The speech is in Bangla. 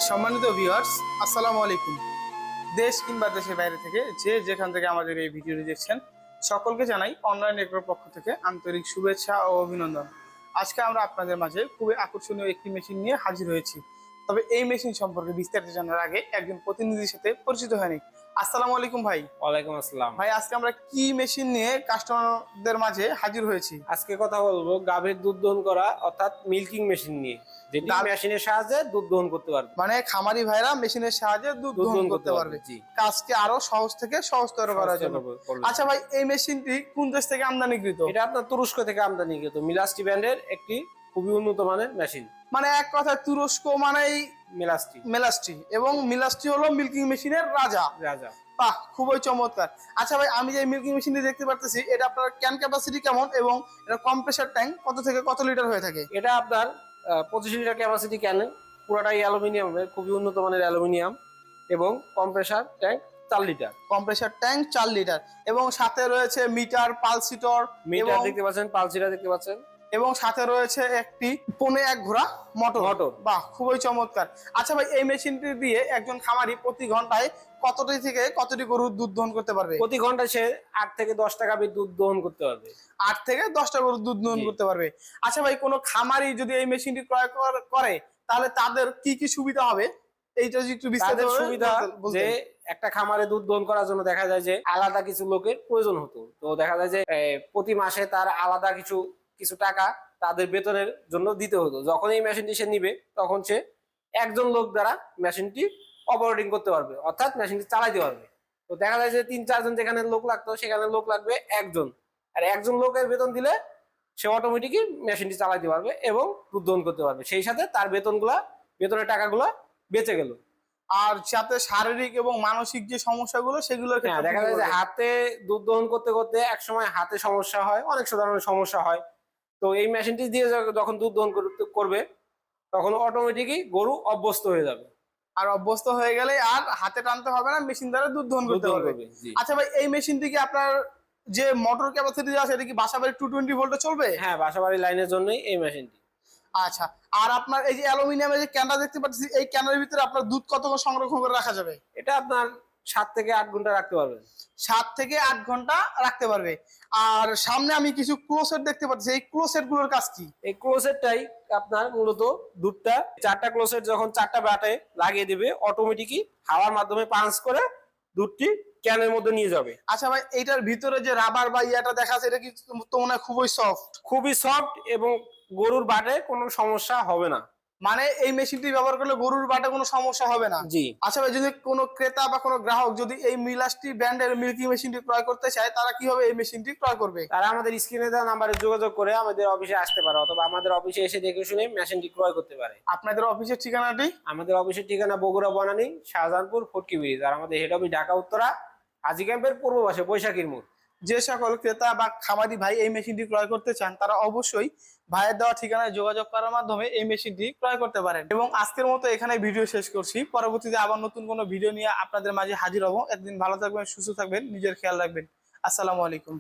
সম্মানিত ভিউয়ার্স, আসসালামু আলাইকুম। দেশ কিংবা দেশের বাইরে থেকে যে যেখান থেকে আমাদের এই ভিডিওটি দেখছেন সকলকে জানাই অনলাইন নেটওয়ার্ক পক্ষ থেকে আন্তরিক শুভেচ্ছা ও অভিনন্দন। আজকে আমরা আপনাদের মাঝে খুবই আকর্ষণীয় একটি মেশিন নিয়ে হাজির হয়েছি। তবে এই মেশিন সম্পর্কে বিস্তারিত জানার আগে একজন প্রতিনিধির সাথে পরিচিত হয়নি। আসসালামু আলাইকুম ভাই। ওয়ালাইকুম আসসালাম। ভাই, আজকে আমরা কি মেশিন নিয়ে কাস্টমারদের মাঝে হাজির হয়েছি? আজকে কথা বলবো গাভীর দুধ দহন করা অর্থাৎ মিল্কিং মেশিন নিয়ে, যেটি মেশিনের সাহায্যে দুধ দহন করতে পারবে। মানে খামারি ভাইরা মেশিনের সাহায্যে দুধ দহন করতে পারবে। কাজকে আরো সহজ থেকে সহজতর করার জন্য। আচ্ছা ভাই, এই মেশিনটি কোন দেশ থেকে আমদানিকৃত? এটা আপনার তুরস্ক থেকে আমদানিকৃত মিলাস্টি ব্র্যান্ডের একটি খুবই উন্নত মানের মেশিন। মানে এক কথা তুরস্ক মানেই মেলাস্টি, এবং মিলাস্টি হলো মিল্কিং মেশিনের রাজা। বাহ, খুবই চমৎকার। আচ্ছা ভাই, আমি যে মিল্কিং মেশিনটি দেখতে পারতেছি, এটা আপনার ক্যান ক্যাপাসিটি কেমন এবং এটা কম্প্রেসার ট্যাঙ্ক কত থেকে কত লিটার হয়ে থাকে? এটা আপনার 25 লিটার ক্যাপাসিটি ক্যানে, পুরোটাই অ্যালুমিনিয়ামের, খুবই উন্নত মানের অ্যালুমিনিয়াম, এবং compressor tank 4 litre. Compressor tank 4 litre এবং সাথে রয়েছে মিটার, পালসিটর, দেখতে পাচ্ছেন, পালসিটার দেখতে পাচ্ছেন, এবং সাথে রয়েছে একটি পৌনে 1 ঘোড়া মোটর। বাহ, খুবই চমৎকার। আচ্ছা ভাই, এই মেশিনটি দিয়ে একজন খামারি প্রতি ঘন্টায় কতটি থেকে কতটি গরুর দুধ দহন করতে পারবে? প্রতি ঘন্টায় সে 8 থেকে 10টা গাভীর দুধ দহন করতে পারবে। 8 থেকে 10টা গরুর দুধ দহন করতে পারবে। আচ্ছা ভাই, কোনো খামারি যদি এই মেশিনটি ক্রয় করে তাহলে তাদের কি কি সুবিধা হবে? এইটা যদি একটু বিস্তারিত সুবিধা, যে একটা খামারে দুধ দহন করার জন্য দেখা যায় যে আলাদা কিছু লোকের প্রয়োজন হতো। তো দেখা যায় যে প্রতি মাসে তার আলাদা কিছু টাকা তাদের বেতনের জন্য দিতে হতো। যখন এই মেশিনটি সে নিবে, তখন সে একজন লোক দ্বারা মেশিনটি অপারেটিং করতে পারবে, অর্থাৎ মেশিনটি চালাইতে পারবে। তো দেখা যায় যে 3-4 জন যেখানে লোক লাগতো, সেখানে লোক লাগবে একজন, আর একজন লোকের বেতন দিলে সে অটোমেটিকই মেশিনটি চালাইতে পারবে এবং দুধ দহন করতে পারবে। সেই সাথে তার বেতনের টাকাগুলা বেঁচে গেল। আর যাতে শারীরিক এবং মানসিক যে সমস্যাগুলো সেগুলো দেখা যায় যে হাতে দুধ দহন করতে করতে এক সময় হাতে সমস্যা হয়, অনেক ধরনের সমস্যা হয়। তো এই মেশিনটি দিয়ে যখন দুধ দহন করবে, তখন অটোমেটিকই গরু অভ্যস্ত হয়ে যাবে। আর অভ্যস্ত হয়ে গেলে আর হাতে টানতে হবে না, মেশিন দ্বারা দুধ দহন করতে পারবে। আচ্ছা ভাই, এই মেশিনটি কি আপনার যে মোটর ক্যাপাসিটি আছে, এটা কি বাসাবাড়ি 220 ভোল্টে চলবে? হ্যাঁ, বাসাবাড়ি লাইনের জন্যই এই মেশিনটি। আচ্ছা, আর আপনার এই যে অ্যালুমিনিয়ামের যে ক্যানটা দেখতে পাচ্ছি, এই ক্যানের ভিতরে আপনার দুধ কতক্ষণ সংরক্ষণ করে রাখা যাবে? এটা আপনার 7 থেকে 8 ঘন্টা রাখতে পারবেন। 7 থেকে 8 ঘন্টা রাখতে পারবে। আর সামনে আমি কিছু ক্লোসেট দেখতে পাচ্ছি, এই ক্লোসেট গুলোর কাজ কি? এই ক্লোসেটটাই আপনার মূলত দুধটা 4টা ক্লোসেট যখন 4টা বাটে লাগিয়ে দিবে, অটোমেটিকই হাওয়ার মাধ্যমে পাঞ্চ করে দুধটি ক্যানের মধ্যে নিয়ে যাবে। আচ্ছা ভাই, এইটার ভিতরে যে রাবার বা ইয়াটা দেখা আছে, এটা কি তো মনে হয় খুবই সফট এবং গরুর বাটে কোনো সমস্যা হবে না। মানে এই মেশিনটি ব্যবহার করলে গরুর বাটে কোনো সমস্যা হবে না? জি। আচ্ছা ভাই, যদি কোনো ক্রেতা বা কোনো গ্রাহক যদি এই মিলাস্টি ব্র্যান্ডের মিল্কি মেশিনটি ক্রয় করতে চায়, তারা কিভাবে এই মেশিনটি ক্রয় করবে? তারা আমাদের স্ক্রিনে দেওয়া নাম্বারে যোগাযোগ করে আমাদের অফিসে আসতে পারে, অথবা আমাদের অফিসে এসে দেখে শুনে মেশিনটি ক্রয় করতে পারে। আপনাদের অফিসের ঠিকানাটি? আমাদের অফিসের ঠিকানা বগুড়া বনানী, শাহজাহানপুর, ফটকি ব্রিজ। আর আমাদের হেড অফিস ঢাকা উত্তরা, হাজী ক্যাম্পের পূর্ব পাশে, বৈশাখীর মোড়। যে সকল ক্রেতা বা খামারি ভাই এই মেশিনটি ক্রয় করতে চান, তারা অবশ্যই ভাইয়ের দেওয়া ঠিকানায় যোগাযোগ করার মাধ্যমে এই মেশিনটি ক্রয় করতে পারেন। এবং আজকের মতো এখানে ভিডিও শেষ করছি। পরবর্তীতে আবার নতুন কোনো ভিডিও নিয়ে আপনাদের মাঝে হাজির হব। একদিন ভালো থাকবেন, সুস্থ থাকবেন, নিজের খেয়াল রাখবেন। আসসালামু আলাইকুম।